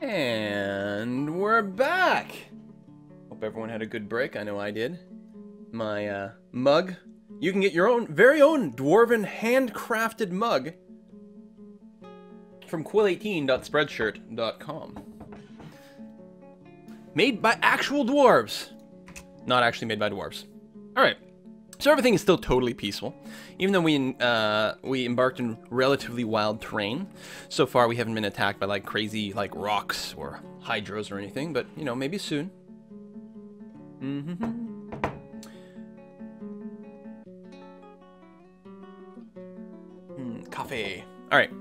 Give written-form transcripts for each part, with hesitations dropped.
And we're back! Hope everyone had a good break. I know I did. My mug. You can get your own, very own Dwarven handcrafted mug from quill18.spreadshirt.com. Made by actual dwarves. Not actually made by dwarves. Alright. So everything is still totally peaceful, even though we embarked in relatively wild terrain. So far, we haven't been attacked by like crazy like rocks or hydras or anything, but you know, maybe soon. Coffee. All right.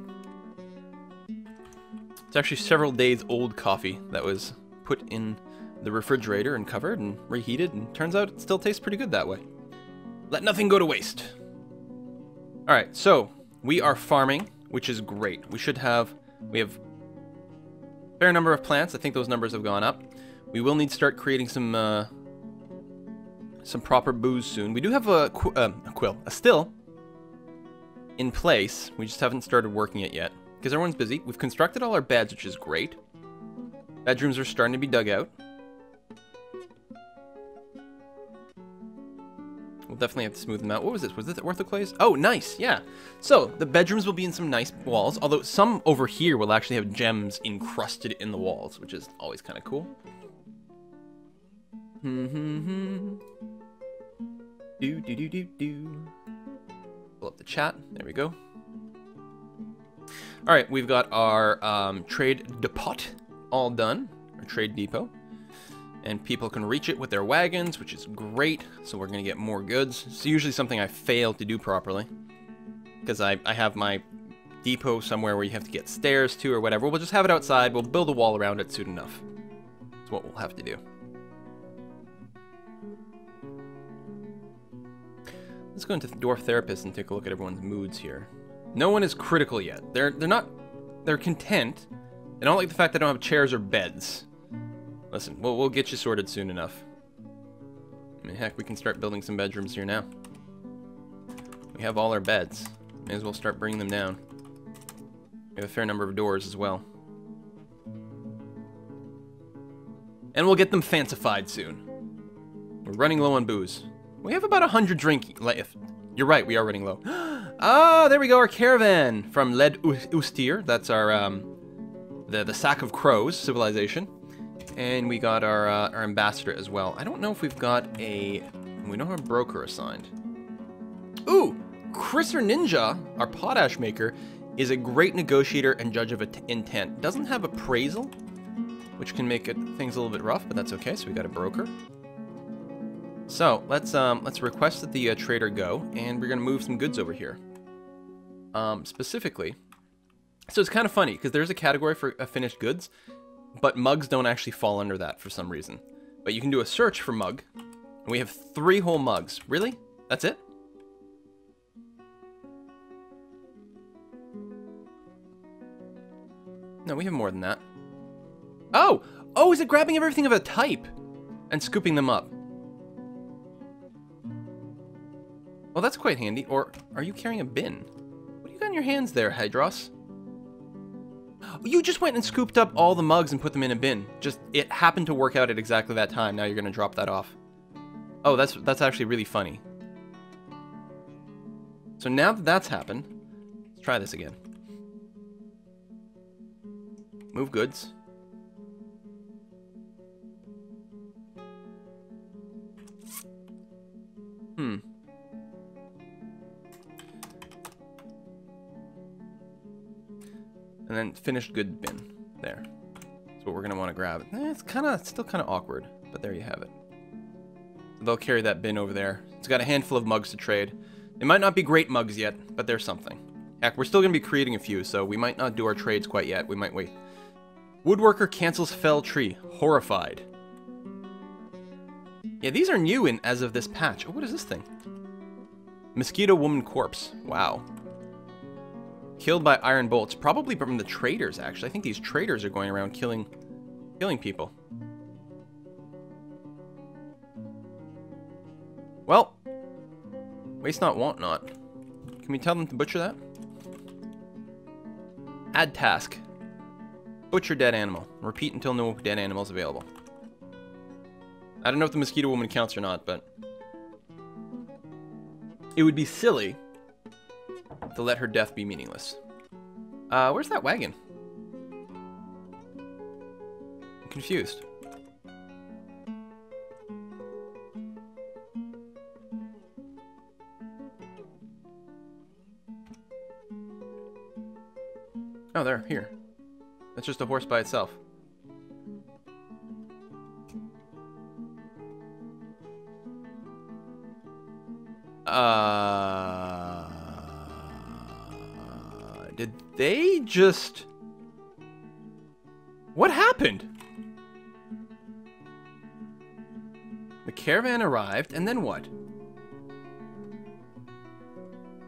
It's actually several days old coffee that was put in the refrigerator and covered and reheated, and turns out it still tastes pretty good that way. Let nothing go to waste. Alright, so we are farming, which is great. We have a fair number of plants. I think those numbers have gone up. We will need to start creating some proper booze soon. We do have a still in place. We just haven't started working it yet because everyone's busy. We've constructed all our beds, which is great. Bedrooms are starting to be dug out. We'll definitely have to smooth them out. What was this? Was this orthoclays? Oh, nice, yeah. So, the bedrooms will be in some nice walls, although some over here will actually have gems encrusted in the walls, which is always kind of cool. Pull up the chat. There we go. Alright, we've got our trade depot all done. Our trade depot. And people can reach it with their wagons, which is great. So we're going to get more goods. It's usually something I fail to do properly, because I have my depot somewhere where you have to get stairs to or whatever. We'll just have it outside. We'll build a wall around it soon enough. That's what we'll have to do. Let's go into the Dwarf Therapist and take a look at everyone's moods here. No one is critical yet. They're content. They don't like the fact they don't have chairs or beds. Listen, we'll get you sorted soon enough. I mean, heck, we can start building some bedrooms here now. We have all our beds. May as well start bringing them down. We have a fair number of doors as well. And we'll get them fancified soon. We're running low on booze. We have about 100 drink left. You're right, we are running low. Ah, there we go, our caravan from Led Ustir. That's our, the Sack of Crows civilization. And we got our ambassador as well. I don't know if we've got we don't have a broker assigned. Ooh, Chriser Ninja, our potash maker, is a great negotiator and judge of intent. Doesn't have appraisal, which can make things a little bit rough, but that's okay. So we got a broker. So let's request that the trader go, and we're gonna move some goods over here. Specifically, so it's kind of funny because there's a category for finished goods. But mugs don't actually fall under that for some reason. But you can do a search for mug. And we have 3 whole mugs. Really? That's it? No, we have more than that. Oh! Oh, is it grabbing everything of a type? And scooping them up? Well, that's quite handy. Or, are you carrying a bin? What do you got in your hands there, Hydros? You just went and scooped up all the mugs and put them in a bin. Just, it happened to work out at exactly that time. Now you're going to drop that off. Oh, that's actually really funny. So now that that's happened, let's try this again. Move goods. And then finished good bin. There. That's what we're going to want to grab. It's still kind of awkward, but there you have it. They'll carry that bin over there. It's got a handful of mugs to trade. They might not be great mugs yet, but there's something. Heck, we're still going to be creating a few, so we might not do our trades quite yet. We might wait. Woodworker cancels fell tree. Horrified. Yeah, these are new as of this patch. Oh, what is this thing? Mosquito woman corpse. Wow. Killed by iron bolts. Probably from the traders, actually. I think these traders are going around killing people. Well, waste not, want not. Can we tell them to butcher that? Add task. Butcher dead animal. Repeat until no dead animal is available. I don't know if the mosquito woman counts or not, but it would be silly to let her death be meaningless. Where's that wagon? I'm confused. Oh, they're here. That's just a horse by itself. Did they just... What happened? The caravan arrived, and then what?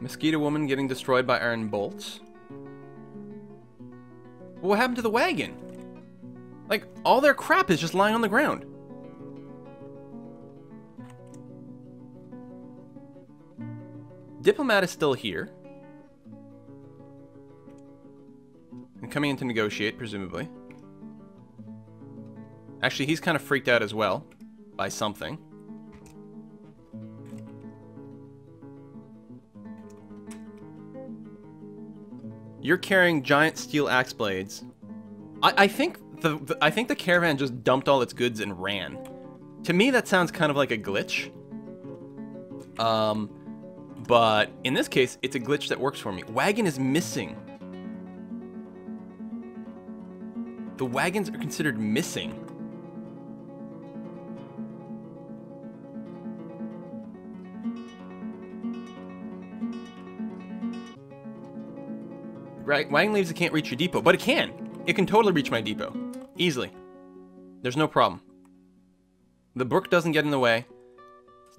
Mosquito woman getting destroyed by iron bolts. What happened to the wagon? Like, all their crap is just lying on the ground. Diplomat is still here. And coming in to negotiate, presumably. Actually, he's kind of freaked out as well. By something. You're carrying giant steel axe blades. I think the caravan just dumped all its goods and ran. To me, that sounds kind of like a glitch. But in this case, it's a glitch that works for me. Wagon is missing. The wagons are considered missing. Right, wagon leaves, it can't reach your depot, but it can. It can totally reach my depot. Easily. There's no problem. The brook doesn't get in the way.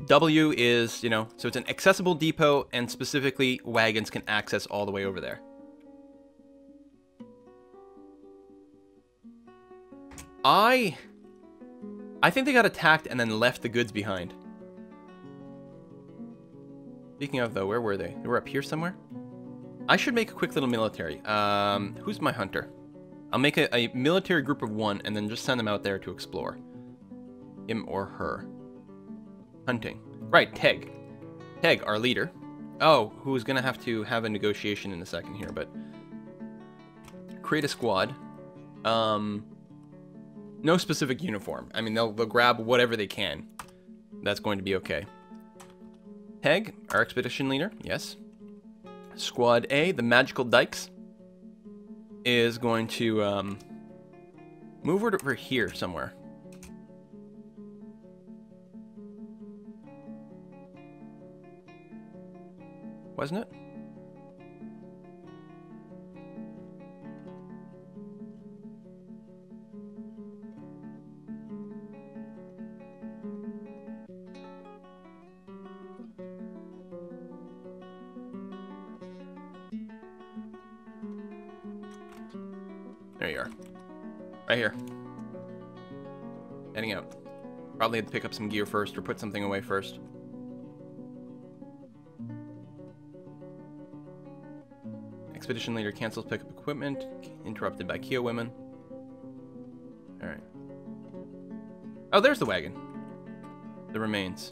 W is, you know, so it's an accessible depot, and specifically, wagons can access all the way over there. I think they got attacked and then left the goods behind. Speaking of, though, where were they? They were up here somewhere? I should make a quick little military. Who's my hunter? I'll make a military group of 1 and then just send them out there to explore. Him or her. Hunting. Right, Teg. Teg, our leader. Oh, who's gonna have to have a negotiation in a second here, but... Create a squad. No specific uniform. I mean, they'll grab whatever they can. That's going to be okay. Teg, our expedition leader. Yes. Squad A, the Magical Dykes, is going to move over here somewhere. Wasn't it? There you are. Right here. Heading out. Probably had to pick up some gear first or put something away first. Expedition leader cancels pickup equipment. Interrupted by Keo women. Alright. Oh, there's the wagon. The remains.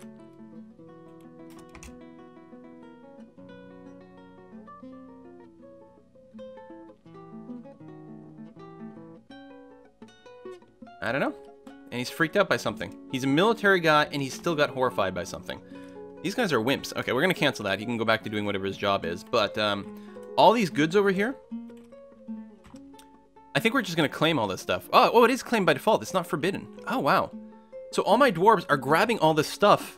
I don't know. And he's freaked out by something. He's a military guy, and he's still got horrified by something. These guys are wimps. Okay, we're going to cancel that. He can go back to doing whatever his job is. But all these goods over here, I think we're just going to claim all this stuff. Oh, it is claimed by default. It's not forbidden. Oh, wow. So all my dwarves are grabbing all this stuff.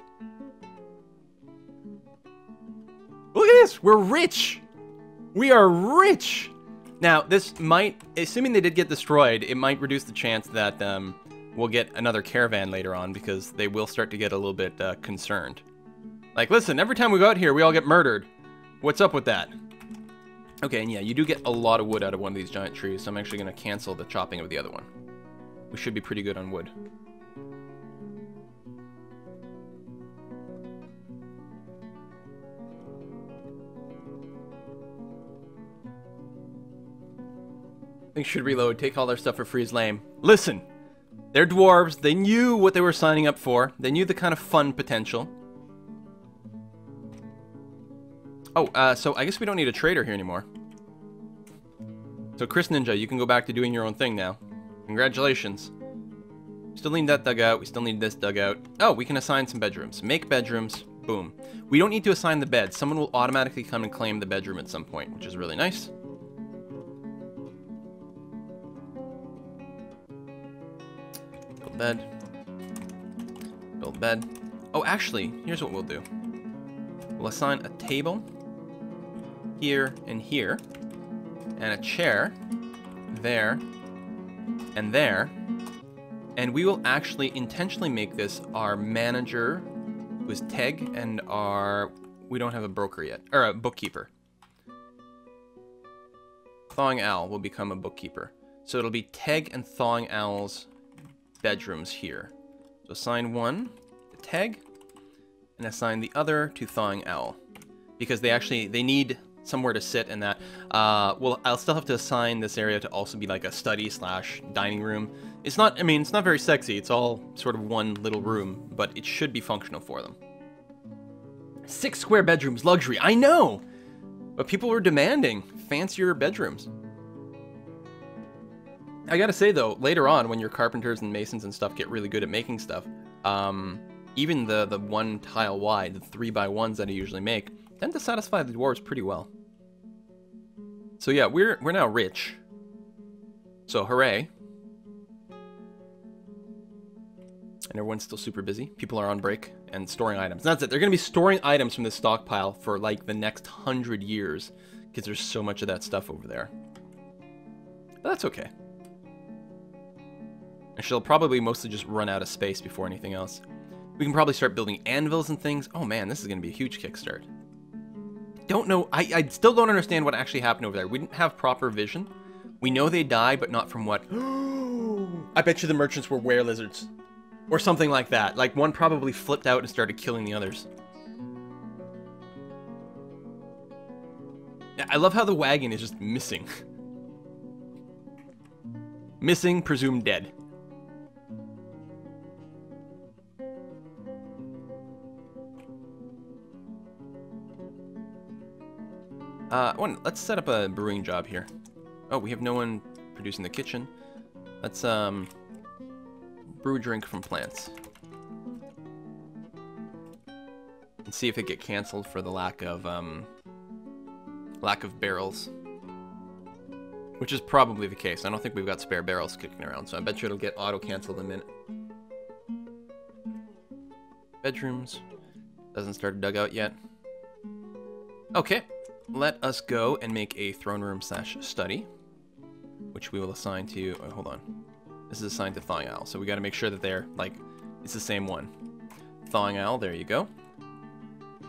Look at this. We're rich. We are rich. Now, this might, assuming they did get destroyed, it might reduce the chance that we'll get another caravan later on, because they will start to get a little bit concerned. Like, listen, every time we go out here, we all get murdered. What's up with that? Okay, and yeah, you do get a lot of wood out of one of these giant trees, so I'm actually going to cancel the chopping of the other one. We should be pretty good on wood. They should reload. Take all their stuff for free is lame. Listen, they're dwarves. They knew what they were signing up for. They knew the kind of fun potential. Oh, so I guess we don't need a trader here anymore. So Chris Ninja, you can go back to doing your own thing now. Congratulations. We still need that dugout. We still need this dugout. Oh, we can assign some bedrooms. Make bedrooms. Boom. We don't need to assign the bed. Someone will automatically come and claim the bedroom at some point, which is really nice. Build bed. Build bed. Oh, actually, here's what we'll do. We'll assign a table here and here, and a chair there and there, and we will actually intentionally make this our manager, who is Teg, and our... we don't have a broker yet, or a bookkeeper. Thawing Owl will become a bookkeeper. So it'll be Teg and Thawing Owl's bedrooms here. So assign one to Teg, and assign the other to Thawing Owl. Because they need somewhere to sit, and that, well, I'll still have to assign this area to also be like a study slash dining room. It's not, I mean, it's not very sexy. It's all sort of one little room, but it should be functional for them. 6 square bedrooms, luxury, I know! But people were demanding fancier bedrooms. I gotta say though, later on, when your carpenters and masons and stuff get really good at making stuff, even the 1 tile wide, the 3x1s that I usually make, tend to satisfy the dwarves pretty well. So yeah, we're now rich. So hooray. And everyone's still super busy. People are on break and storing items. That's it. They're going to be storing items from this stockpile for like the next 100 years because there's so much of that stuff over there. But that's okay. And she'll probably mostly just run out of space before anything else. We can probably start building anvils and things. Oh man, this is going to be a huge kickstart. Don't know. I still don't understand what actually happened over there. We didn't have proper vision. We know they died, but not from what. I bet you the merchants were were-lizards. Or something like that. Like, one probably flipped out and started killing the others. I love how the wagon is just missing. Missing, presumed dead. Let's set up a brewing job here. Oh, we have no one producing the kitchen. Let's, brew a drink from plants. And see if it get canceled for the lack of barrels. Which is probably the case. I don't think we've got spare barrels kicking around, so I bet you it'll get auto-canceled in a minute. Bedrooms. Doesn't start a dugout yet. Okay. Let us go and make a throne room slash study. Which we will assign to... oh, hold on. This is assigned to Thawing Owl, so we got to make sure that they're, like, it's the same one. Thawing Owl, there you go.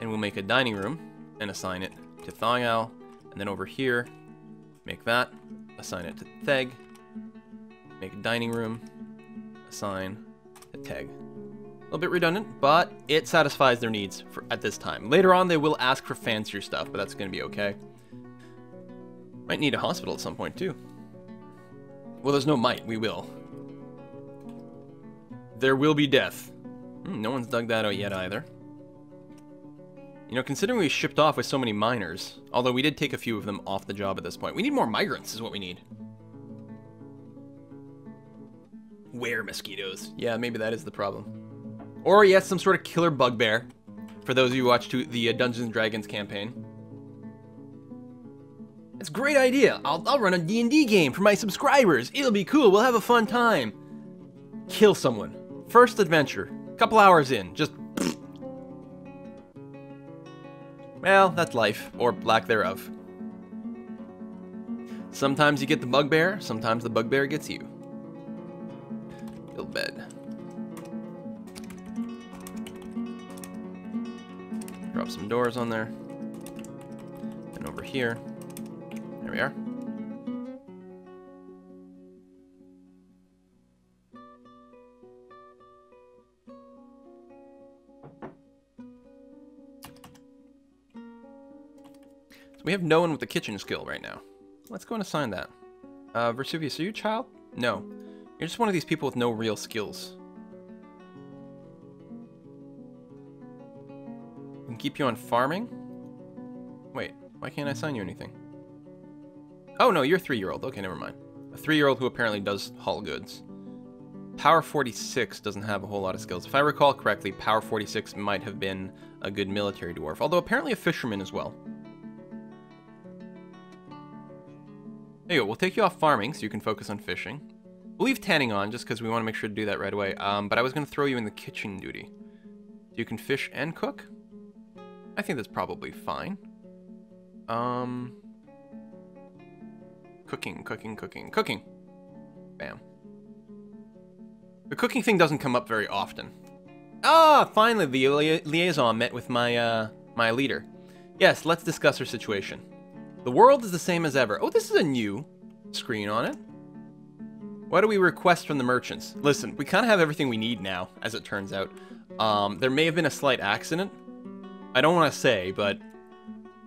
And we'll make a dining room and assign it to Thawing Owl. And then over here, make that, assign it to Theg. Make a dining room, assign to Teg. A little bit redundant, but it satisfies their needs at this time. Later on, they will ask for fancier stuff, but that's going to be okay. Might need a hospital at some point, too. Well, there's no might. We will. There will be death. No one's dug that out yet either. You know, considering we shipped off with so many miners, although we did take a few of them off the job at this point. We need more migrants is what we need. Were mosquitoes. Yeah, maybe that is the problem. Or, yes, some sort of killer bugbear. For those of you who watched the Dungeons & Dragons campaign. It's a great idea. I'll run a D&D game for my subscribers. It'll be cool. We'll have a fun time. Kill someone. First adventure. Couple hours in. Just... well, that's life. Or lack thereof. Sometimes you get the bugbear. Sometimes the bugbear gets you. Build bed. Drop some doors on there. And over here. There we are. So we have no one with the kitchen skill right now. Let's go and assign that. Vesuvius, are you a child? No. You're just one of these people with no real skills. We can keep you on farming? Wait, why can't I assign you anything? Oh, no, you're a 3-year-old. Okay, never mind. A 3-year-old who apparently does haul goods. Power 46 doesn't have a whole lot of skills. If I recall correctly, Power 46 might have been a good military dwarf, although apparently a fisherman as well. There you go. We'll take you off farming so you can focus on fishing. We'll leave tanning on just because we want to make sure to do that right away. But I was going to throw you in the kitchen duty. So you can fish and cook? I think that's probably fine. Cooking. Bam. The cooking thing doesn't come up very often. Ah, finally the liaison met with my my leader. Yes, let's discuss our situation. The world is the same as ever. Oh, this is a new screen on it. What do we request from the merchants? Listen, we kind of have everything we need now, as it turns out. There may have been a slight accident. I don't want to say, but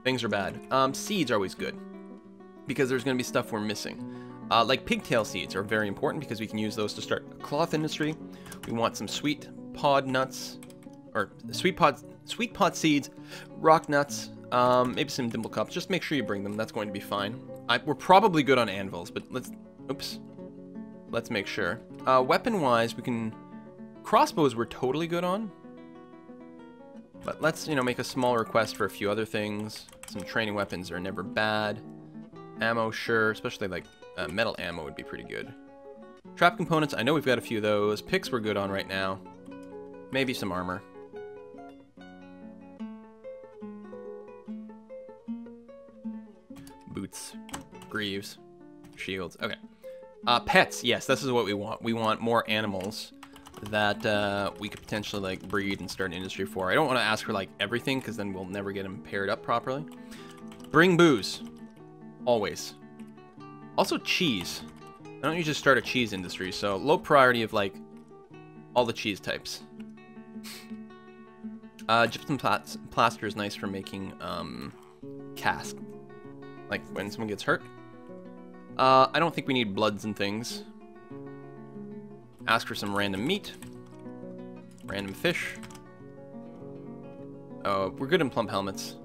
things are bad. Seeds are always good, because there's going to be stuff we're missing. Like pigtail seeds are very important because we can use those to start a cloth industry. We want some sweet pod nuts, or sweet pod seeds, rock nuts, maybe some dimple cups. Just make sure you bring them. That's going to be fine. We're probably good on anvils, but let's make sure. Weapon-wise, we can... Crossbows we're totally good on. But let's, make a small request for a few other things. Some training weapons are never bad. Ammo, sure. Especially, like, metal ammo would be pretty good. Trap components, I know we've got a few of those. Picks we're good on right now. Maybe some armor. Boots. Greaves. Shields. Okay. Pets, yes, this is what we want. We want more animals that we could potentially, like, breed and start an industry for. I don't want to ask for, like, everything, because then we'll never get them paired up properly. Bring booze. Always. Also cheese. I don't usually start a cheese industry, so low priority of, like, all the cheese types. Gypsum plaster is nice for making cask. Like, when someone gets hurt. I don't think we need bloods and things. Ask for some random meat. Random fish. We're good in plump helmets.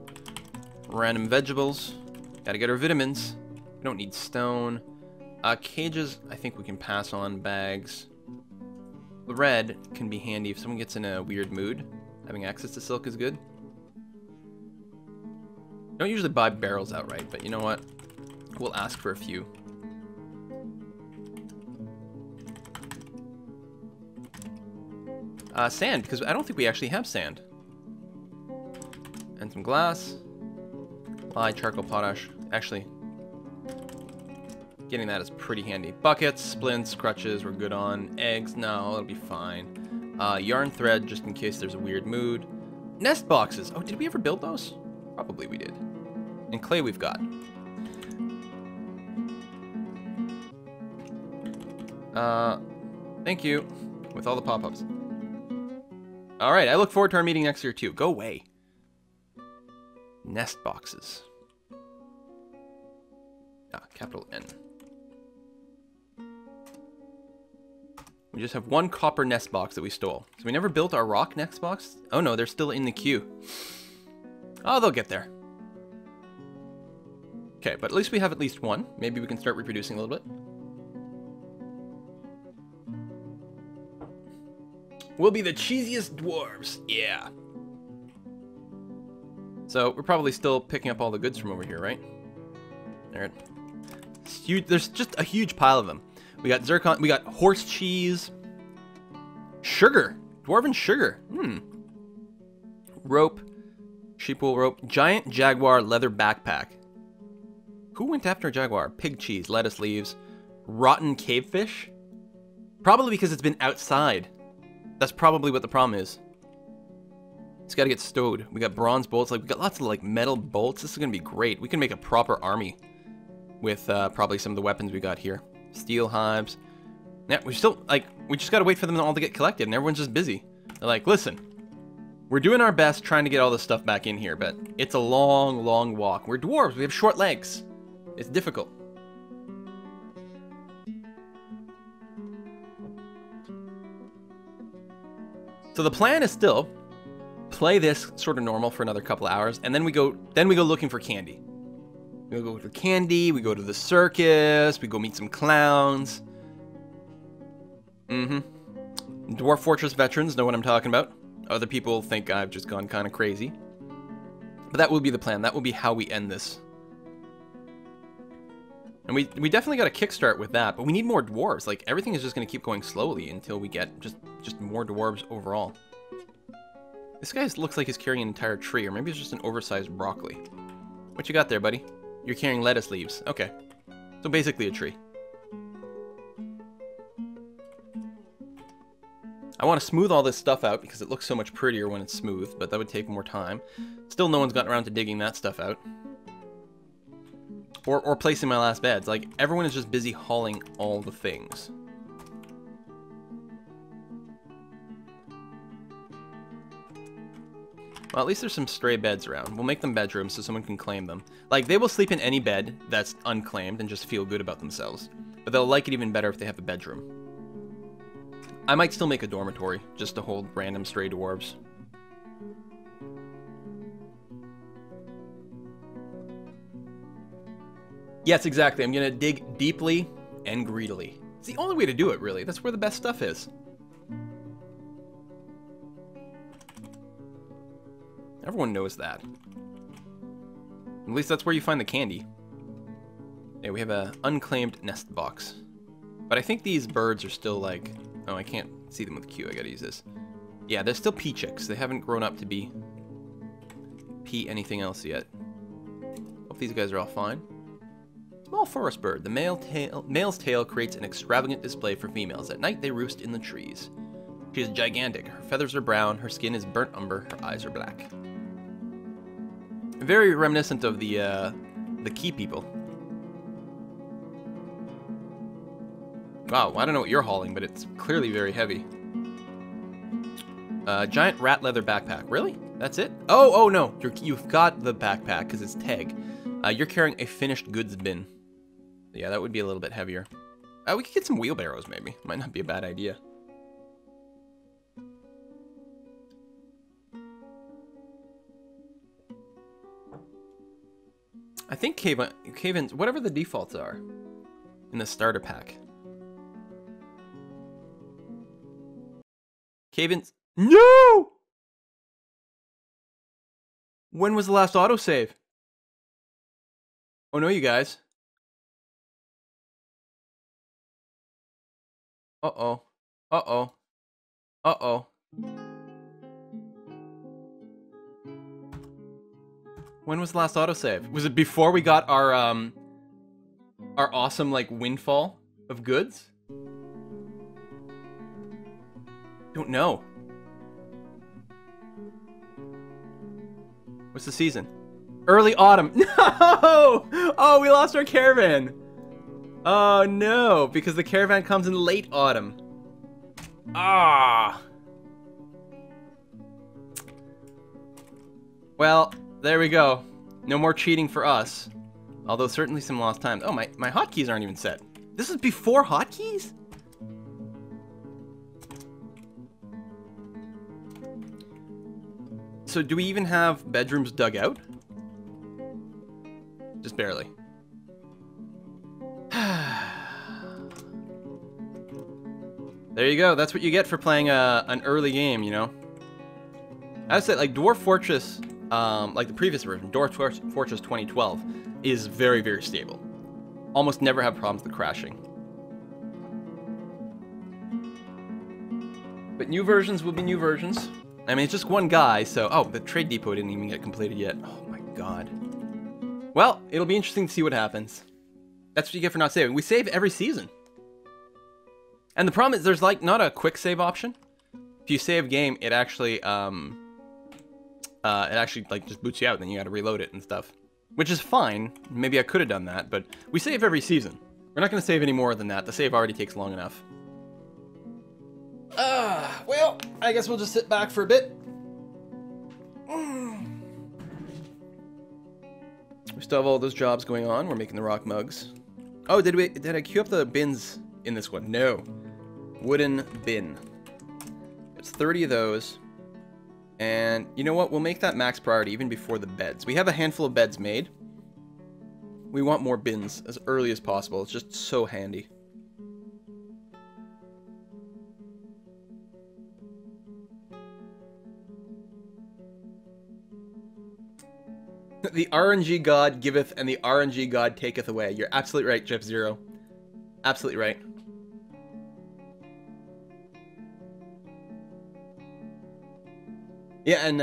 Random vegetables. Gotta get our vitamins. We don't need stone. Cages, I think we can pass on. Bags. The red can be handy if someone gets in a weird mood. Having access to silk is good. Don't usually buy barrels outright, but you know what? We'll ask for a few. Sand, because I don't think we actually have sand. And some glass. Lye, charcoal, potash. Actually, getting that is pretty handy. Buckets, splints, crutches, we're good on. Eggs, no, it'll be fine. Yarn thread, just in case there's a weird mood. Nest boxes. Oh, did we ever build those? Probably we did. And clay we've got. Thank you. With all the pop-ups. Alright, I look forward to our meeting next year too. Go away. Nest boxes. Capital N. We just have one copper nest box that we stole. So we never built our rock nest box? Oh no, they're still in the queue. Oh, they'll get there. Okay, but at least we have at least one. Maybe we can start reproducing a little bit. We'll be the cheesiest dwarves. Yeah. So we're probably still picking up all the goods from over here, right? There. There's just a huge pile of them. We got zircon. We got horse cheese. Sugar. Dwarven sugar. Rope. Sheepwool rope. Giant jaguar leather backpack. Who went after a jaguar? Pig cheese. Lettuce leaves. Rotten cavefish. Probably because it's been outside. That's probably what the problem is. It's got to get stowed. We got bronze bolts. Like, we got lots of, like, metal bolts. This is going to be great. We can make a proper army with probably some of the weapons we got here. Steel hives. Yeah, we still, like, we just got to wait for them all to get collected, and everyone's just busy. They're like, listen, we're doing our best trying to get all this stuff back in here, but it's a long, long walk. We're dwarves. We have short legs. It's difficult. So the plan is still play this sort of normal for another couple hours, and then we go looking for candy. We go to candy, we go to the circus, we go meet some clowns. Dwarf Fortress veterans know what I'm talking about. Other people think I've just gone kind of crazy. But that will be the plan. That will be how we end this. And we definitely got a kickstart with that, but we need more dwarves. Like, everything is just going to keep going slowly until we get just more dwarves overall. This guy looks like he's carrying an entire tree, or maybe it's just an oversized broccoli. What you got there, buddy? You're carrying lettuce leaves. Okay. So basically a tree. I want to smooth all this stuff out because it looks so much prettier when it's smooth, but that would take more time. Still no one's gotten around to digging that stuff out. Or placing my last beds. Like, everyone is just busy hauling all the things. Well, at least there's some stray beds around. We'll make them bedrooms so someone can claim them. Like, they will sleep in any bed that's unclaimed and just feel good about themselves. But they'll like it even better if they have a bedroom. I might still make a dormitory, just to hold random stray dwarves. Yes, exactly. I'm gonna dig deeply and greedily. It's the only way to do it, really. That's where the best stuff is. Everyone knows that. At least that's where you find the candy. Yeah, we have an unclaimed nest box. But I think these birds are still like... Oh, I can't see them with Q. I gotta use this. Yeah, they're still pea chicks. They haven't grown up to be pea anything else yet. Hope these guys are all fine. Small forest bird. The male's tail creates an extravagant display for females. At night, they roost in the trees. She is gigantic. Her feathers are brown. Her skin is burnt umber. Her eyes are black. Very reminiscent of the key people. Wow, I don't know what you're hauling, but it's clearly very heavy. Giant rat leather backpack. Really? That's it? Oh no. You've got the backpack because it's tag. You're carrying a finished goods bin. Yeah, that would be a little bit heavier. We could get some wheelbarrows, maybe. Might not be a bad idea. I think cave-ins, whatever the defaults are in the starter pack. Cave-ins. No! When was the last autosave? Oh no, you guys. Uh-oh. Uh-oh. Uh-oh. When was the last autosave? Was it before we got our awesome, like, windfall of goods? Don't know. What's the season? Early autumn. No! Oh, we lost our caravan. Oh, no. Because the caravan comes in late autumn. Ah. Well, there we go. No more cheating for us. Although certainly some lost time. Oh, my hotkeys aren't even set. This is before hotkeys? So do we even have bedrooms dug out? Just barely. There you go. That's what you get for playing an early game, you know? I would say, like, Dwarf Fortress, like the previous version, Dwarf Fortress 2012, is very, very stable. Almost never have problems with crashing. But new versions will be new versions. I mean, it's just one guy, so... Oh, the trade depot didn't even get completed yet. Oh my god. Well, it'll be interesting to see what happens. That's what you get for not saving. We save every season. And the problem is there's, like, not a quick save option. If you save game, it actually, like, just boots you out, and then you gotta reload it and stuff. Which is fine. Maybe I could have done that, but we save every season. We're not gonna save any more than that. The save already takes long enough. Well, I guess we'll just sit back for a bit. We still have all those jobs going on. We're making the rock mugs. Oh, did I queue up the bins in this one? No. Wooden bin. It's 30 of those. And you know what? We'll make that max priority even before the beds. We have a handful of beds made. We want more bins as early as possible. It's just so handy. The RNG god giveth and the RNG god taketh away. You're absolutely right, Jeff Zero. Absolutely right. Yeah, and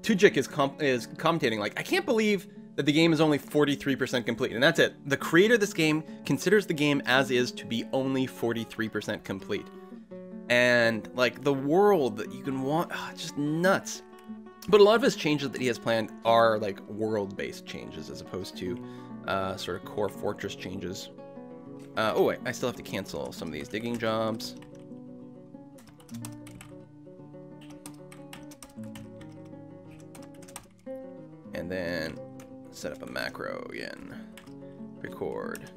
Tujik is commentating like, I can't believe that the game is only 43% complete, and that's it. The creator of this game considers the game as is to be only 43% complete. And, like, the world that you can want, just nuts. But a lot of his changes that he has planned are, like, world-based changes as opposed to sort of core fortress changes. Oh, wait, I still have to cancel some of these digging jobs. And then set up a macro again. Record.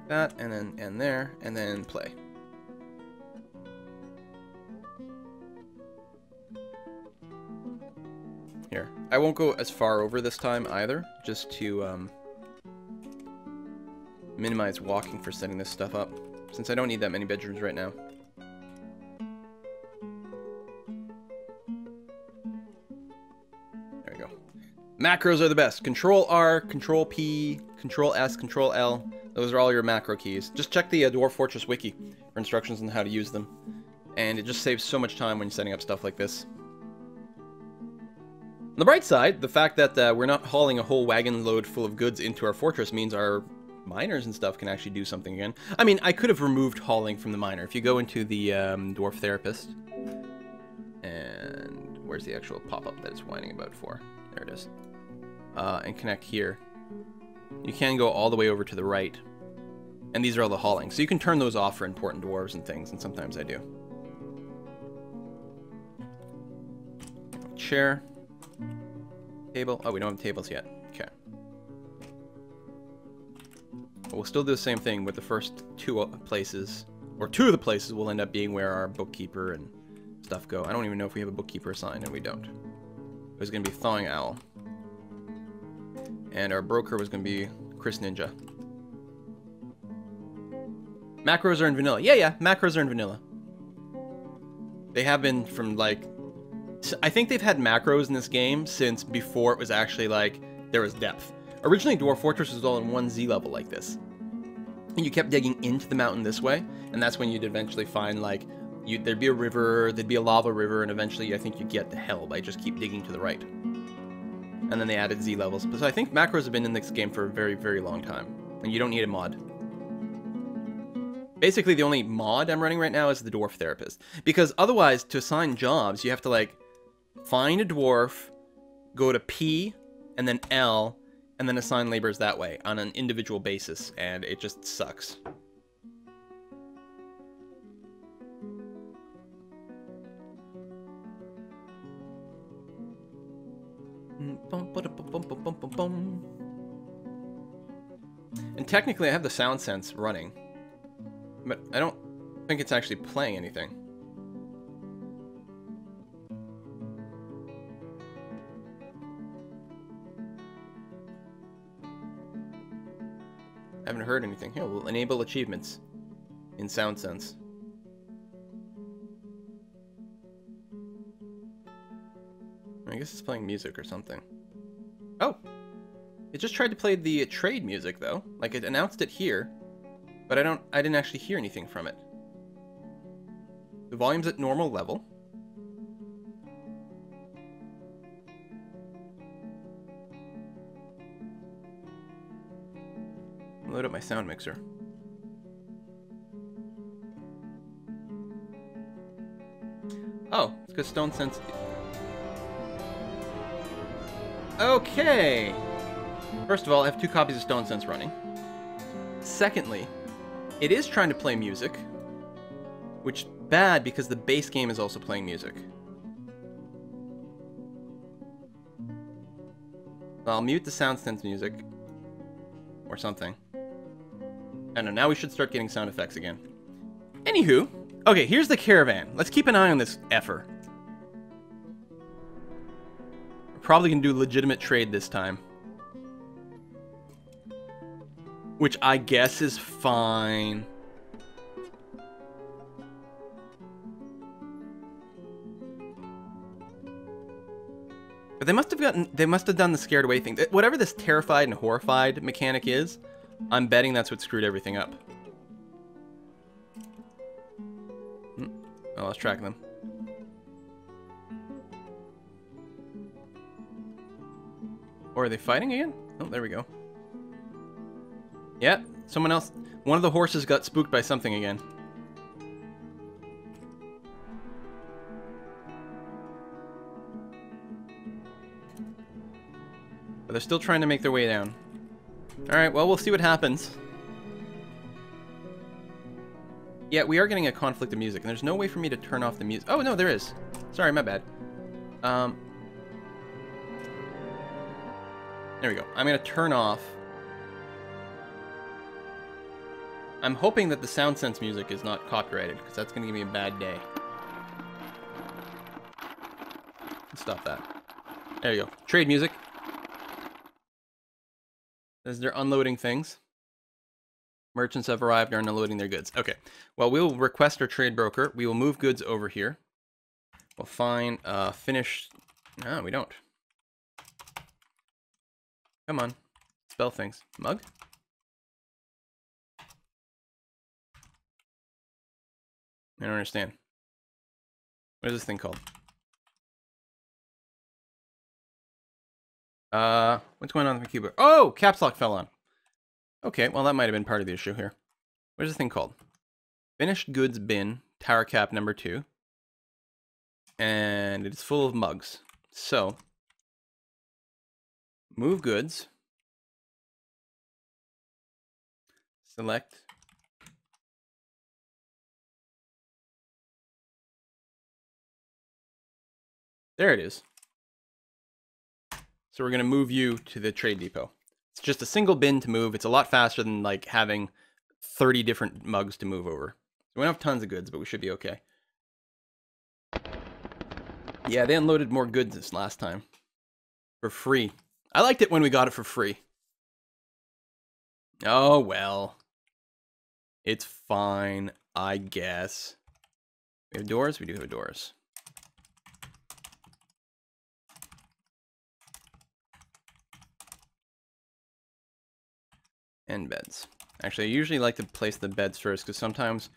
That, and then end there, and then play. Here. I won't go as far over this time either, just to minimize walking for setting this stuff up, since I don't need that many bedrooms right now. There we go. Macros are the best. Control R, Control P, Control S, Control L. Those are all your macro keys. Just check the Dwarf Fortress wiki for instructions on how to use them. And it just saves so much time when you're setting up stuff like this. On the bright side, the fact that we're not hauling a whole wagon load full of goods into our fortress means our miners and stuff can actually do something again. I mean, I could have removed hauling from the miner. If you go into the Dwarf Therapist, and where's the actual pop-up that it's whining about for? There it is. And connect here. You can go all the way over to the right. And these are all the hauling. So you can turn those off for important dwarves and things, and sometimes I do. Chair. Table. Oh, we don't have tables yet. Okay. But we'll still do the same thing with the first two places. Or two of the places will end up being where our bookkeeper and stuff go. I don't even know if we have a bookkeeper assigned, and we don't. It was going to be Thawing Owl. And our broker was going to be Chris Ninja. Macros are in vanilla. Yeah, macros are in vanilla. They have been from, like... I think they've had macros in this game since before it was actually, like, there was depth. Originally, Dwarf Fortress was all in one Z level like this. And you kept digging into the mountain this way, and that's when you'd eventually find, like, there'd be a river, there'd be a lava river, and eventually I think you'd get to hell by just keep digging to the right. And then they added Z levels. So I think macros have been in this game for a very, very long time. And you don't need a mod. Basically, the only mod I'm running right now is the Dwarf Therapist. Because otherwise, to assign jobs, you have to, like, find a dwarf, go to P, and then L, and then assign laborers that way on an individual basis. And it just sucks. And technically I have the sound sense running, but I don't think it's actually playing anything. I haven't heard anything. Here, we'll enable achievements in sound sense. I guess it's playing music or something. Oh! It just tried to play the trade music, though. Like, it announced it here, but I didn't actually hear anything from it. The volume's at normal level. Load up my sound mixer. Oh, it's because Stone Sense... Okay! First of all, I have 2 copies of Stone Sense running. Secondly, it is trying to play music, which is bad because the base game is also playing music. So I'll mute the sound sense music, or something. I don't know, now we should start getting sound effects again. Anywho, Okay, here's the caravan. Let's keep an eye on this effer. We're probably gonna do legitimate trade this time. Which I guess is fine. But they must have done the scared away thing. Whatever this terrified and horrified mechanic is, I'm betting that's what screwed everything up. Oh, let's track them. Or are they fighting again? Oh, there we go. Yeah, someone else. One of the horses got spooked by something again. But they're still trying to make their way down. Alright, well, we'll see what happens. Yeah, we are getting a conflict of music, and there's no way for me to turn off the music. Oh, no, there is. Sorry, my bad. There we go. I'm going to turn off. I'm hoping that the Sound Sense music is not copyrighted, because that's going to give me a bad day. Stop that. There you go. Trade music. As they're unloading things. Merchants have arrived and are unloading their goods. Okay. Well, we'll request our trade broker. We will move goods over here. We'll find finished. No, we don't. Come on. Spell things. Mug? I don't understand. What is this thing called? What's going on with my keyboard? Oh, caps lock fell on. Okay, well that might have been part of the issue here. What is this thing called? Finished goods bin, tower cap number 2. And it's full of mugs. So, move goods. Select. There it is. So we're going to move you to the trade depot. It's just a single bin to move. It's a lot faster than like having 30 different mugs to move over. So we don't have tons of goods, but we should be okay. Yeah, they unloaded more goods this last time. For free. I liked it when we got it for free. Oh, well. It's fine, I guess. We have doors? We do have doors. And beds. Actually, I usually like to place the beds first, because sometimes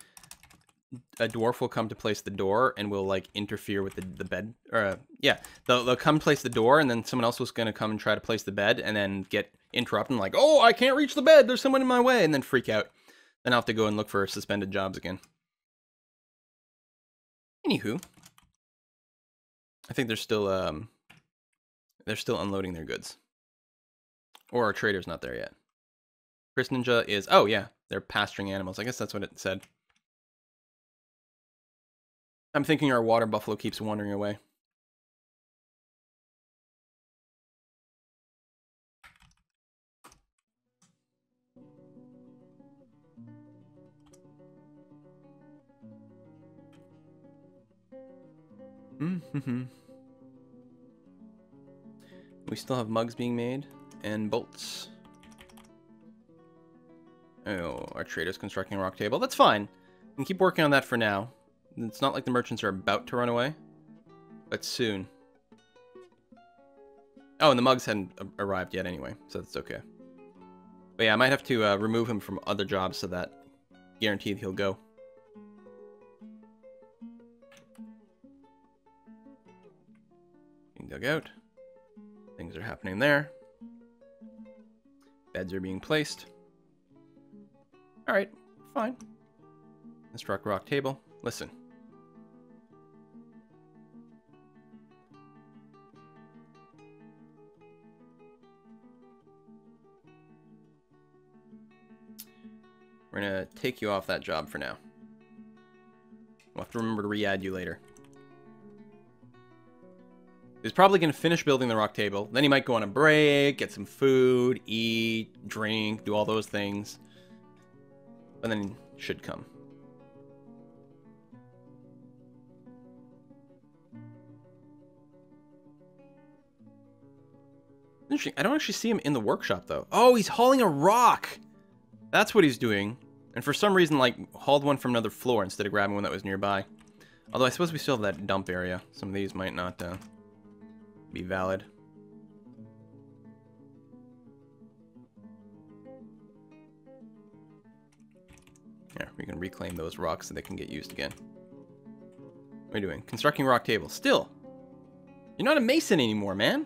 a dwarf will come to place the door and will like interfere with the bed. Or yeah, they'll come place the door, and then someone else was going to come and try to place the bed, and then get interrupted and like, oh, I can't reach the bed, there's someone in my way, and then freak out. Then I'll have to go and look for suspended jobs again. Anywho, I think they're still unloading their goods. Or our trader's not there yet. Chris Ninja is, oh yeah, they're pasturing animals. I guess that's what it said. I'm thinking our water buffalo keeps wandering away. We still have mugs being made and bolts. Oh, our trader's constructing a rock table. That's fine. We can keep working on that for now. It's not like the merchants are about to run away, but soon. Oh, and the mugs hadn't arrived yet anyway, so that's okay. But yeah, I might have to remove him from other jobs so that guaranteed he'll go. Being dug out. Things are happening there. Beds are being placed. Alright, fine. Construct rock table. Listen. We're gonna take you off that job for now. We'll have to remember to re-add you later. He's probably gonna finish building the rock table. Then he might go on a break, get some food, eat, drink, do all those things. And then he should come. Interesting. I don't actually see him in the workshop, though. Oh, he's hauling a rock! That's what he's doing. And for some reason, like, hauled one from another floor instead of grabbing one that was nearby. Although I suppose we still have that dump area. Some of these might not be valid. Yeah, we can reclaim those rocks so they can get used again. What are you doing? Constructing rock table. Still! You're not a mason anymore, man!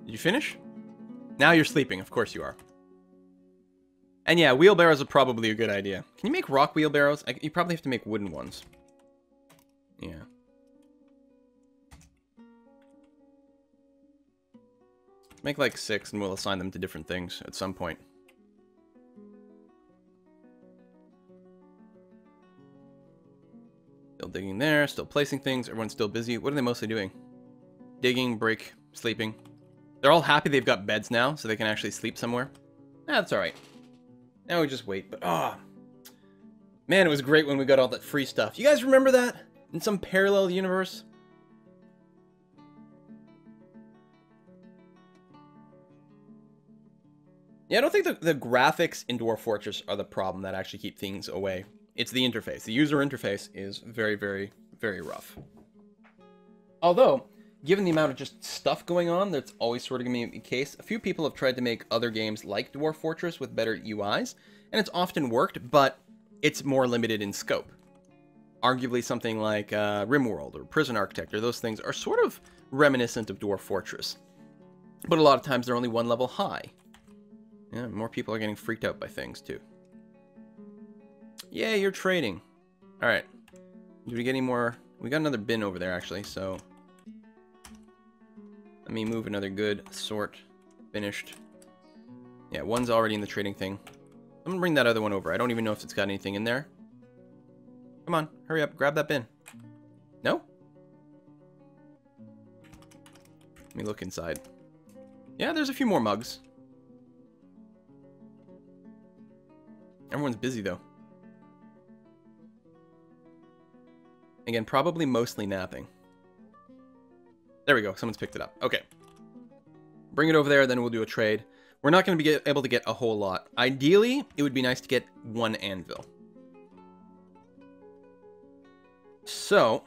Did you finish? Now you're sleeping. Of course you are. And yeah, wheelbarrows are probably a good idea. Can you make rock wheelbarrows? You probably have to make wooden ones. Yeah. Make like 6 and we'll assign them to different things at some point. Still digging there, still placing things. Everyone's still busy. What are they mostly doing? Digging, break, sleeping. They're all happy they've got beds now, so they can actually sleep somewhere. That's alright. Now we just wait, but man, it was great when we got all that free stuff. You guys remember that? In some parallel universe? Yeah, I don't think the graphics in Dwarf Fortress are the problem that actually keep things away. It's the interface. The user interface is very, very, very rough. Although, given the amount of just stuff going on, that's always sort of going to be the case. A few people have tried to make other games like Dwarf Fortress with better UIs, and it's often worked, but it's more limited in scope. Arguably something like RimWorld or Prison Architect, or those things are sort of reminiscent of Dwarf Fortress. But a lot of times they're only one level high. Yeah, more people are getting freaked out by things, too. Yeah, you're trading. Alright. Did we get any more? We got another bin over there, actually, so... Let me move another good. Sort. Finished. Yeah, one's already in the trading thing. I'm gonna bring that other one over. I don't even know if it's got anything in there. Come on, hurry up. Grab that bin. No? Let me look inside. Yeah, there's a few more mugs. Everyone's busy, though. Again, probably mostly napping. There we go. Someone's picked it up. Okay. Bring it over there, then we'll do a trade. We're not going to be able to get a whole lot. Ideally, it would be nice to get one anvil. So,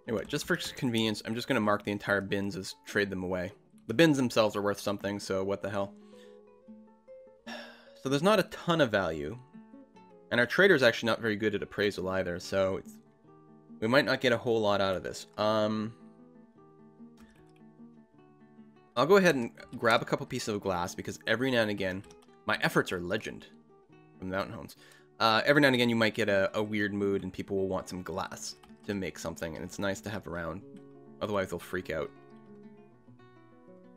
anyway, just for convenience, I'm just going to mark the entire bins as trade them away. The bins themselves are worth something, so what the hell. So there's not a ton of value. And our trader's actually not very good at appraisal either, so we might not get a whole lot out of this. I'll go ahead and grab a couple pieces of glass, because every now and again, my efforts are legend from the Mountain Homes. Every now and again, you might get a weird mood, and people will want some glass to make something, and it's nice to have around. Otherwise, they'll freak out.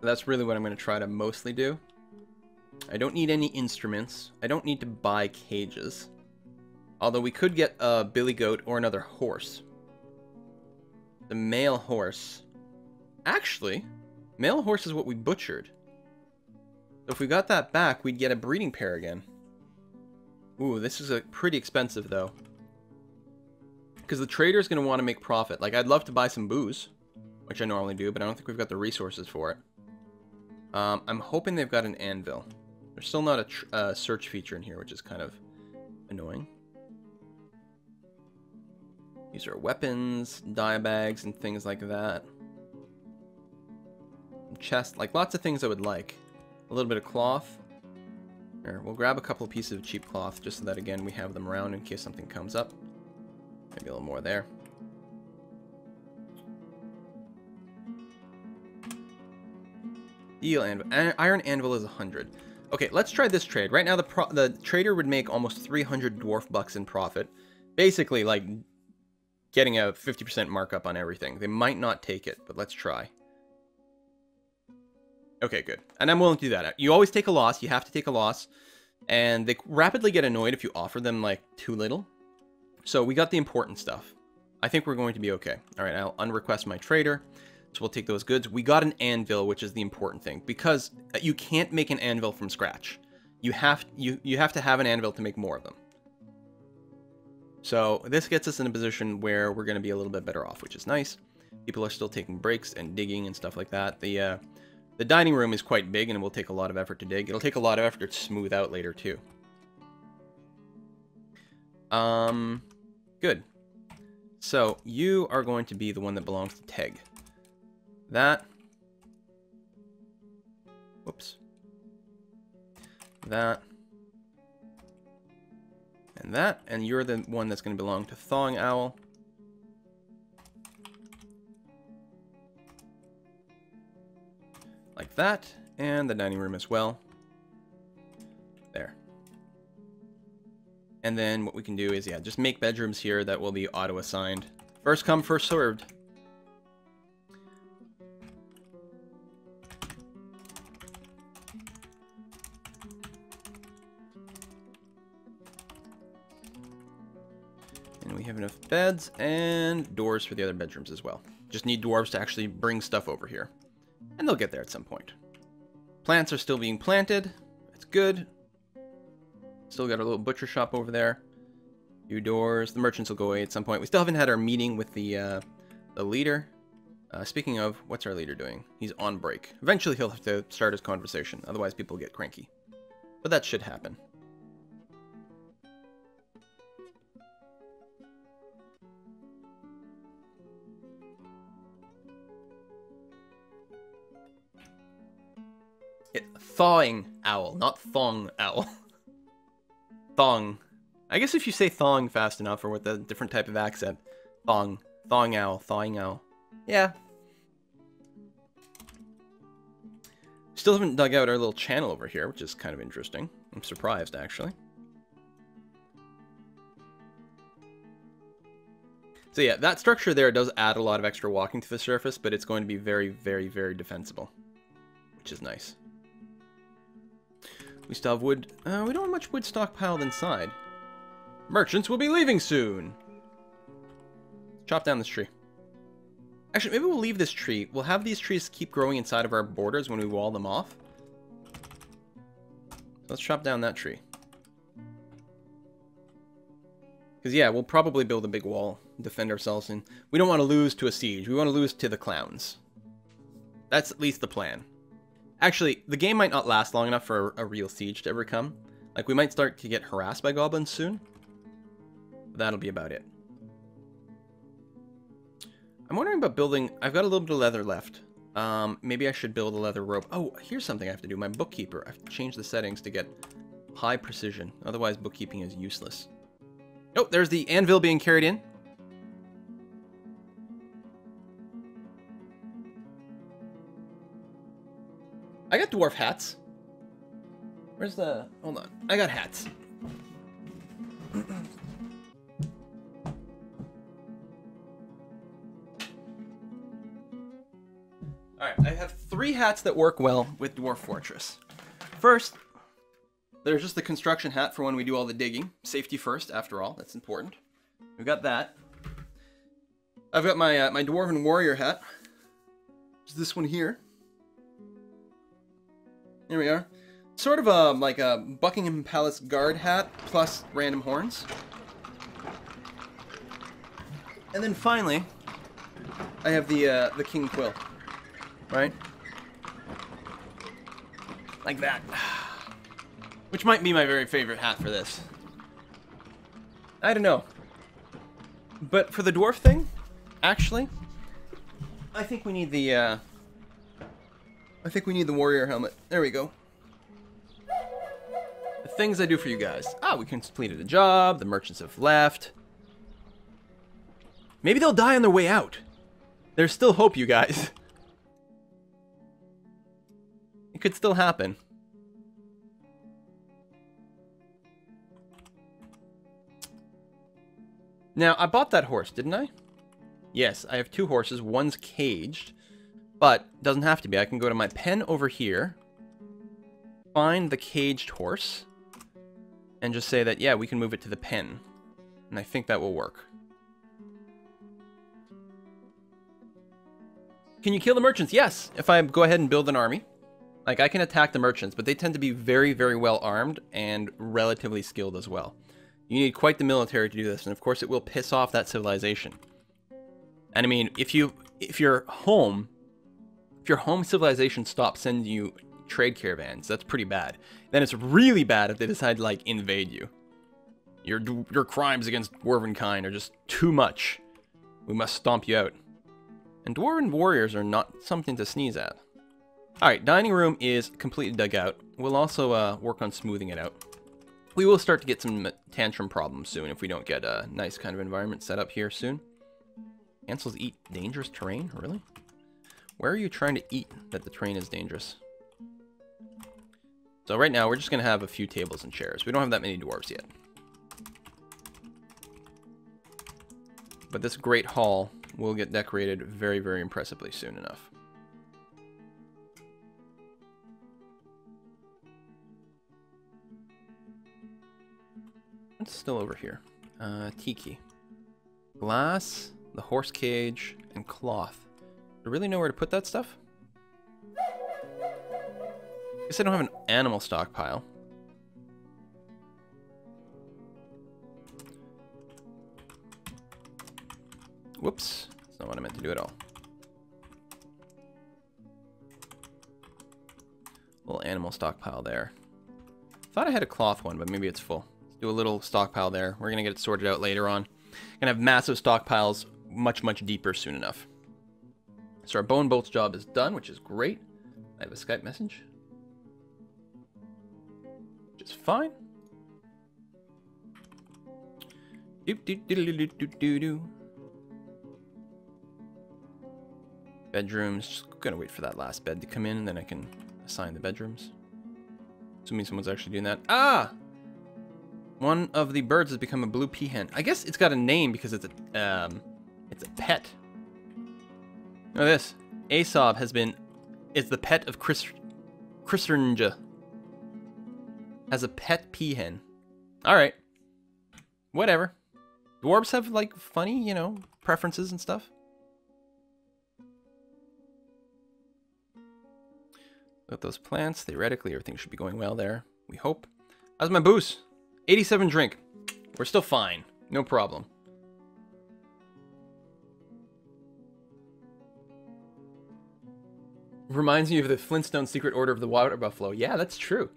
So that's really what I'm going to try to mostly do. I don't need any instruments. I don't need to buy cages. Although we could get a billy goat or another horse. The male horse. Actually, male horse is what we butchered. So if we got that back, we'd get a breeding pair again. Ooh, this is pretty expensive, though. Because the trader's going to want to make profit. Like, I'd love to buy some booze, which I normally do, but I don't think we've got the resources for it. I'm hoping they've got an anvil. There's still not a search feature in here, which is kind of annoying. These are weapons, dye bags, and things like that. Chest, like lots of things I would like. A little bit of cloth. Here, we'll grab a couple of pieces of cheap cloth, just so that, again, we have them around in case something comes up. Maybe a little more there. Steel anvil. Iron anvil is 100. Okay, let's try this trade. Right now, the trader would make almost 300 dwarf bucks in profit. Basically, like, getting a 50% markup on everything. They might not take it, but let's try. Okay, good. And I'm willing to do that. You always take a loss. You have to take a loss. And they rapidly get annoyed if you offer them, like, too little. So we got the important stuff. I think we're going to be okay. All right, I'll unrequest my trader. So we'll take those goods. We got an anvil, which is the important thing, because you can't make an anvil from scratch. You have to have an anvil to make more of them. So this gets us in a position where we're going to be a little bit better off, which is nice. People are still taking breaks and digging and stuff like that. The dining room is quite big, and it will take a lot of effort to dig. It'll take a lot of effort to smooth out later, too. Good. So you are going to be the one that belongs to Teg. That. Whoops. That. And that. And you're the one that's going to belong to Thawing Owl. Like that. And the dining room as well. There. And then what we can do is, yeah, just make bedrooms here that will be auto-assigned. First come, first served. And we have enough beds and doors for the other bedrooms as well. Just need dwarves to actually bring stuff over here. And they'll get there at some point. Plants are still being planted. That's good. Still got a little butcher shop over there. Few doors. The merchants will go away at some point. We still haven't had our meeting with the leader. Speaking of, what's our leader doing? He's on break. Eventually he'll have to start his conversation. Otherwise people get cranky. But that should happen. Thawing owl, not thong owl. Thong. I guess if you say thong fast enough or with a different type of accent. Thong. Thawing owl. Thawing owl. Yeah. Still haven't dug out our little channel over here, which is kind of interesting. I'm surprised, actually. So yeah, that structure there does add a lot of extra walking to the surface, but it's going to be very, very, very defensible. Which is nice. We still have wood. We don't have much wood stockpiled inside. Merchants will be leaving soon. Chop down this tree. Actually, maybe we'll leave this tree. We'll have these trees keep growing inside of our borders when we wall them off. Let's chop down that tree. Because, yeah, we'll probably build a big wall, defend ourselves, and we don't want to lose to a siege. We want to lose to the clowns. That's at least the plan. Actually, the game might not last long enough for a real siege to ever come. Like, we might start to get harassed by goblins soon. But that'll be about it. I'm wondering about building... I've got a little bit of leather left. Maybe I should build a leather rope. Oh, here's something I have to do. My bookkeeper. I have to change the settings to get high precision. Otherwise, bookkeeping is useless. Oh, there's the anvil being carried in. I got dwarf hats. Where's the... Hold on. I got hats. Alright, I have 3 hats that work well with Dwarf Fortress. First, there's just the construction hat for when we do all the digging. Safety first, after all. That's important. We've got that. I've got my my Dwarven Warrior hat. Which is this one here. There we are. Sort of like a Buckingham Palace guard hat plus random horns. And then finally, I have the King Quill, right? Like that. Which might be my very favorite hat for this. I don't know. But for the dwarf thing, actually, I think we need the warrior helmet. There we go. The things I do for you guys. Ah, we completed a job. The merchants have left. Maybe they'll die on their way out. There's still hope, you guys. It could still happen. Now, I bought that horse, didn't I? Yes, I have 2 horses. One's caged. But, doesn't have to be. I can go to my pen over here, find the caged horse, and just say that, yeah, we can move it to the pen. And I think that will work. Can you kill the merchants? Yes, if I go ahead and build an army. Like, I can attack the merchants, but they tend to be very, very well armed and relatively skilled as well. You need quite the military to do this, and of course it will piss off that civilization. And I mean, if your home civilization stops sending you trade caravans, that's pretty bad. Then it's really bad if they decide to, like, invade you. Your crimes against dwarven kind are just too much. We must stomp you out. And dwarven warriors are not something to sneeze at. Alright, dining room is completely dug out. We'll also work on smoothing it out. We will start to get some tantrum problems soon if we don't get a nice kind of environment set up here soon. Ansels eat dangerous terrain? Really? Where are you trying to eat that the terrain is dangerous? So right now we're just going to have a few tables and chairs. We don't have that many dwarves yet. But this great hall will get decorated very, very impressively soon enough. What's still over here? Tiki. Glass, the horse cage, and cloth. Do I really know where to put that stuff? Guess I don't have an animal stockpile. Whoops. That's not what I meant to do at all. Little animal stockpile there. Thought I had a cloth one, but maybe it's full. Let's do a little stockpile there. We're going to get it sorted out later on. Gonna have massive stockpiles much, much deeper soon enough. So our bone bolts job is done, which is great. I have a Skype message. Which is fine. Bedrooms. Just gonna wait for that last bed to come in, and then I can assign the bedrooms. Assuming someone's actually doing that. Ah! One of the birds has become a blue peahen. I guess it's got a name because it's a pet. Look at this. Aesop is the pet of Christernja. Has a pet peahen. Alright. Whatever. Dwarves have, like, funny, you know, preferences and stuff. Look at those plants. Theoretically, everything should be going well there. We hope. How's my booze? 87 drink. We're still fine. No problem. Reminds me of the Flintstone Secret Order of the Water Buffalo. Yeah, that's true.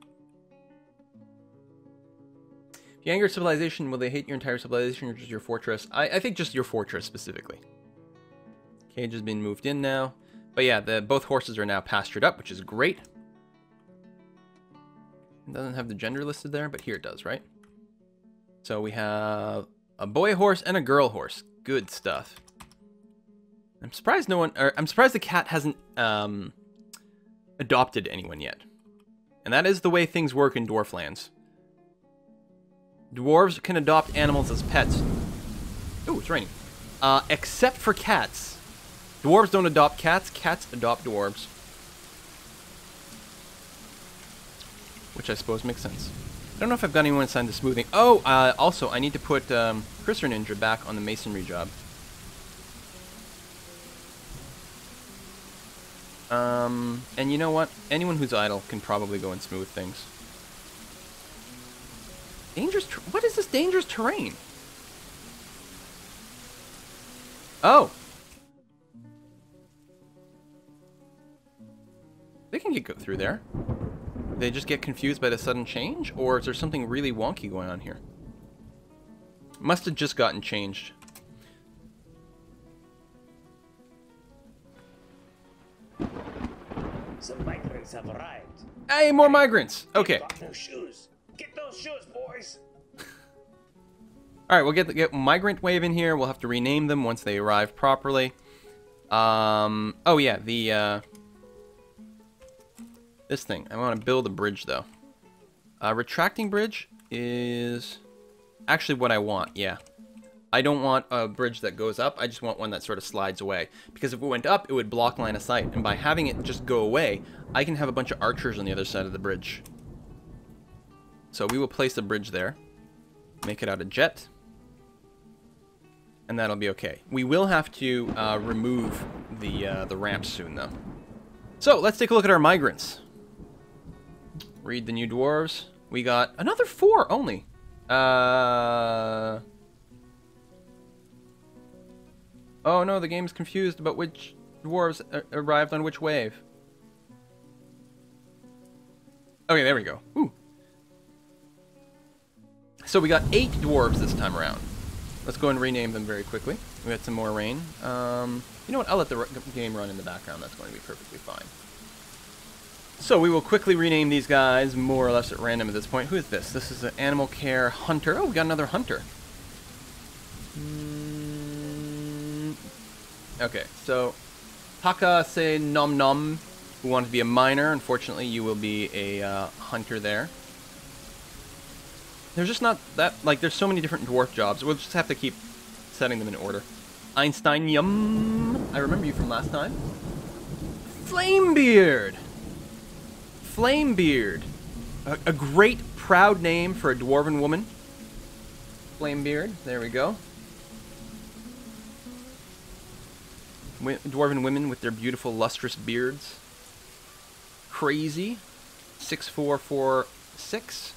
If you anger civilization, will they hate your entire civilization or just your fortress? I think just your fortress specifically. Cage has been moved in now. But yeah, both horses are now pastured up, which is great. It doesn't have the gender listed there, but here it does, right? So we have a boy horse and a girl horse. Good stuff. I'm surprised I'm surprised the cat hasn't adopted anyone yet. And that is the way things work in Dwarflands. Dwarves can adopt animals as pets. Ooh, it's raining. Except for cats. Dwarves don't adopt cats, cats adopt dwarves. Which I suppose makes sense. I don't know if I've got anyone assigned to smoothing. Oh, also, I need to put Crisser Ninja back on the masonry job. And you know what? Anyone who's idle can probably go and smooth things. What is this dangerous terrain? Oh. They can go through there. They just get confused by the sudden change? Or is there something really wonky going on here? Must have just gotten changed. Some migrants have arrived. Hey, more migrants! Okay. Got no shoes. Get those shoes, boys! Alright, we'll get migrant wave in here. We'll have to rename them once they arrive properly. Oh yeah, this thing. I want to build a bridge, though. Retracting bridge is actually what I want, yeah. I don't want a bridge that goes up. I just want one that sort of slides away. Because if it went up, it would block line of sight. And by having it just go away, I can have a bunch of archers on the other side of the bridge. So we will place a bridge there. Make it out of jet. and that'll be okay. We will have to remove the ramps soon, though. So, let's take a look at our migrants. Read the new dwarves. We got another 4 only. Oh no, the game's confused about which dwarves arrived on which wave. Okay, there we go. Ooh. So we got 8 dwarves this time around. Let's go and rename them very quickly. We got some more rain. You know what? I'll let the game run in the background. That's going to be perfectly fine. So we will quickly rename these guys more or less at random at this point. Who is this? This is an animal care hunter. Oh, we got another hunter. Okay, so Taka Se Nom Nom, who wanted to be a miner. Unfortunately, you will be a hunter there. There's just not that, like, there's so many different dwarf jobs. We'll just have to keep setting them in order. Einstein, yum. I remember you from last time. Flamebeard. Flamebeard. A great, proud name for a dwarven woman. Flamebeard. There we go. Dwarven women with their beautiful, lustrous beards. Crazy. 6446.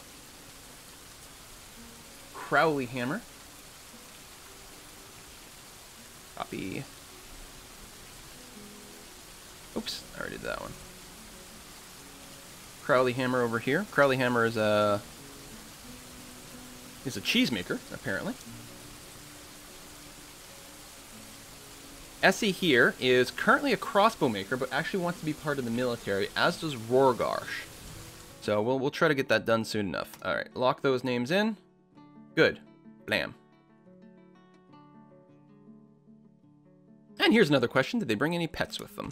Crowley hammer. Copy. Oops, I already did that one. Crowley hammer over here. Crowley hammer is a cheesemaker, apparently. Essie here is currently a crossbow maker, but actually wants to be part of the military, as does Rorgarsh. So we'll try to get that done soon enough. All right, lock those names in. Good. Blam. And here's another question. Did they bring any pets with them?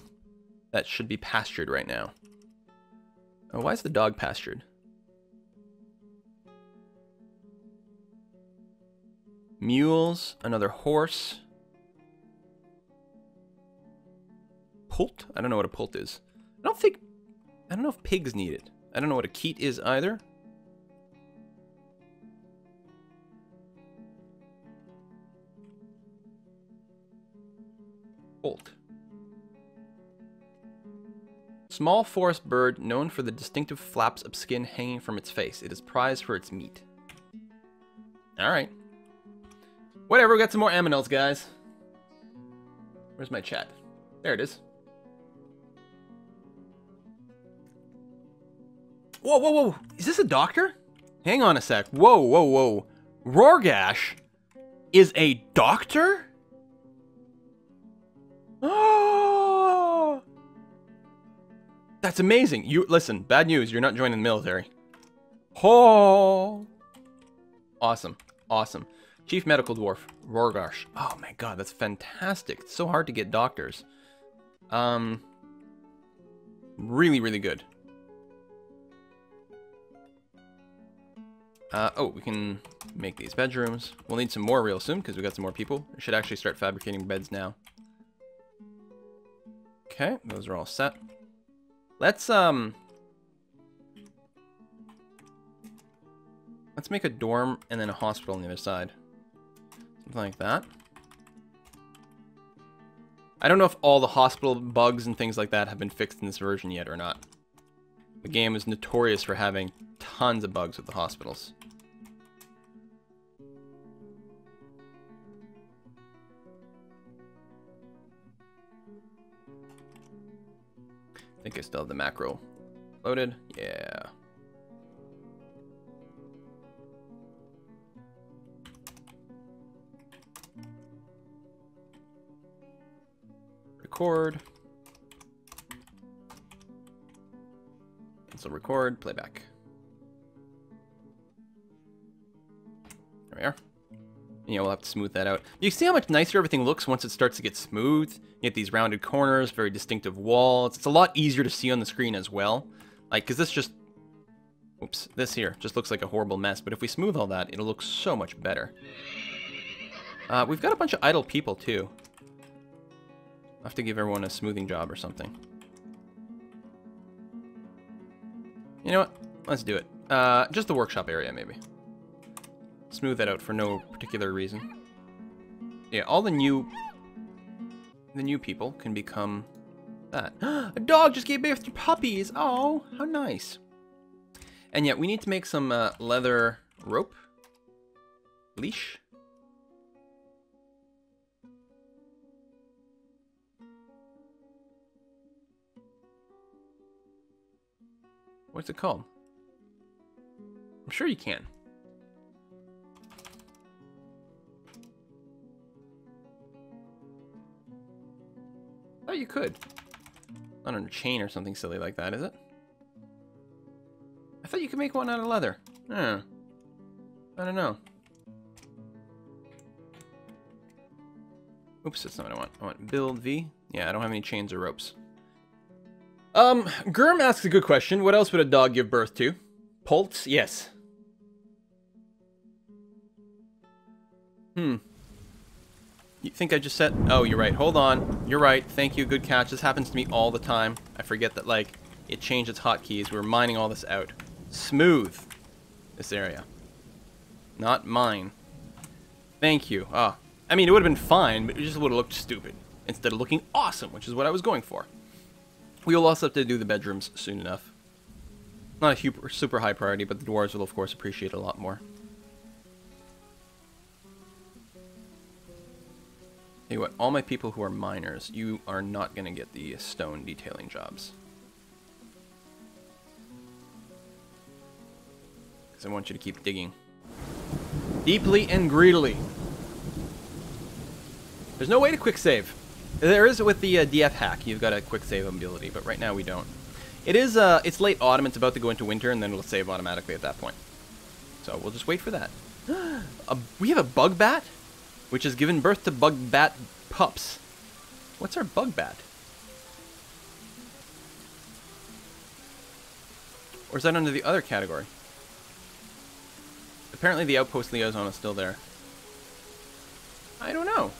That should be pastured right now. Oh, why is the dog pastured? Mules. Another horse. Pult? I don't know what a pult is. I don't know if pigs need it. I don't know what a keet is either. Pult. Small forest bird known for the distinctive flaps of skin hanging from its face. It is prized for its meat. Alright. Whatever, we got some more aminals, guys. Where's my chat? There it is. Whoa, whoa, whoa. Is this a doctor? Hang on a sec. Whoa, whoa, whoa. Rorgash is a doctor? Oh! That's amazing. You listen, bad news, you're not joining the military. Oh! Awesome. Awesome. Chief Medical Dwarf, Rorgash. Oh my god, that's fantastic. It's so hard to get doctors. Really, really good. Oh, we can make these bedrooms. We'll need some more real soon, because we got some more people. We should actually start fabricating beds now. Okay, those are all set. Let's make a dorm and then a hospital on the other side. Something like that. I don't know if all the hospital bugs and things like that have been fixed in this version yet or not. The game is notorious for having tons of bugs with the hospitals. I think I still have the macro loaded. Yeah. Record. Cancel record, playback. There we are. And yeah, we'll have to smooth that out. You see how much nicer everything looks once it starts to get smooth? You get these rounded corners, very distinctive walls. It's a lot easier to see on the screen as well. Like, because this just... Oops, this here just looks like a horrible mess. But if we smooth all that, it'll look so much better. We've got a bunch of idle people, too. I'll have to give everyone a smoothing job or something. You know what? Let's do it. Just the workshop area, maybe. Smooth that out for no particular reason. Yeah, all the new people can become that. A dog just gave birth to puppies. Oh, how nice. And yet we need to make some leather rope. Leash. What's it called? I'm sure you can. Oh, you could. Not on a chain or something silly like that, is it? I thought you could make one out of leather. I don't know. Oops, that's not what I want. I want build V. Yeah, I don't have any chains or ropes. Gurm asks a good question. What else would a dog give birth to? Poults? Yes. You think I just said... Oh, you're right. Hold on. You're right. Thank you. Good catch. This happens to me all the time. I forget that, like, it changed its hotkeys. We were mining all this out. Smooth. This area. Not mine. Thank you. Ah. I mean, it would have been fine, but it just would have looked stupid. Instead of looking awesome, which is what I was going for. We will also have to do the bedrooms soon enough. Not a super high priority, but the dwarves will, of course, appreciate it a lot more. Tell you what, all my people who are miners, you are not going to get the stone detailing jobs. Because I want you to keep digging. Deeply and greedily. There's no way to quick save. There is with the DF hack, you've got a quick save ability, but right now we don't. It is, it's late autumn, it's about to go into winter, and then it'll save automatically at that point. So we'll just wait for that. We have a bug bat? Which has given birth to bug bat pups. What's our bug bat? Or is that under the other category? Apparently the outpost liaison is still there. I don't know.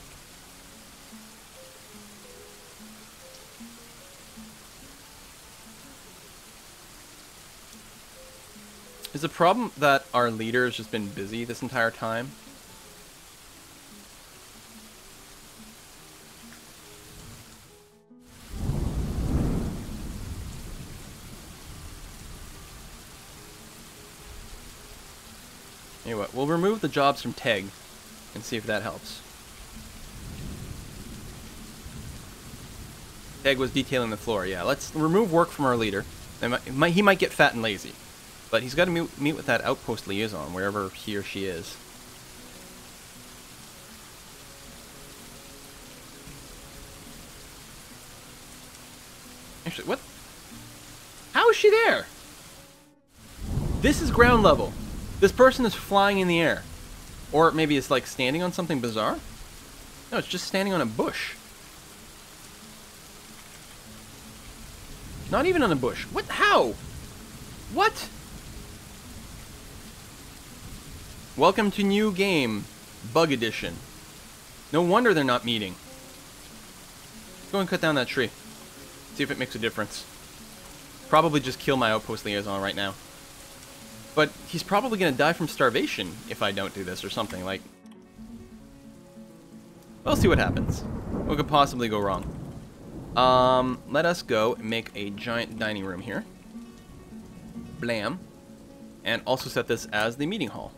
Is the problem that our leader has just been busy this entire time? Anyway, we'll remove the jobs from Teg and see if that helps. Teg was detailing the floor, yeah. Let's remove work from our leader. He might get fat and lazy, but he's got to meet with that outpost liaison, wherever he or she is. Actually, what? How is she there? This is ground level. This person is flying in the air. Or maybe it's like standing on something bizarre? No, it's just standing on a bush. Not even on a bush. What? How? What? Welcome to new game. Bug edition. No wonder they're not meeting. Let's go and cut down that tree. See if it makes a difference. Probably just kill my outpost liaison right now. But he's probably going to die from starvation if I don't do this or something, like... We'll see what happens. What could possibly go wrong? Let us go and make a giant dining room here. Blam. And also set this as the meeting hall.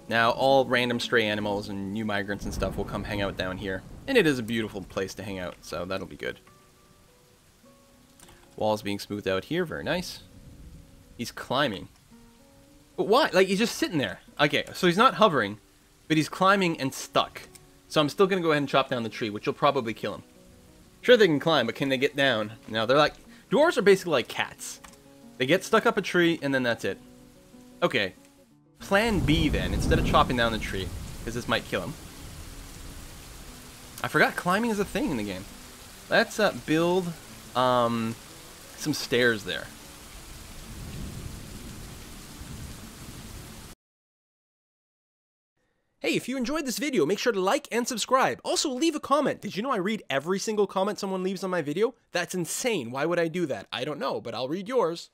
Now, all random stray animals and new migrants and stuff will come hang out down here. And it is a beautiful place to hang out, so that'll be good. Walls being smoothed out here, very nice. He's climbing. But why? Like, he's just sitting there. Okay, so he's not hovering, but he's climbing and stuck. So I'm still going to go ahead and chop down the tree, which will probably kill him. Sure, they can climb, but can they get down? No, they're like... Dwarves are basically like cats. They get stuck up a tree, and then that's it. Okay. Plan B, then, instead of chopping down the tree, because this might kill him. I forgot climbing is a thing in the game. Let's build some stairs there. Hey, if you enjoyed this video, make sure to like and subscribe. Also, leave a comment. Did you know I read every single comment someone leaves on my video? That's insane. Why would I do that? I don't know, but I'll read yours.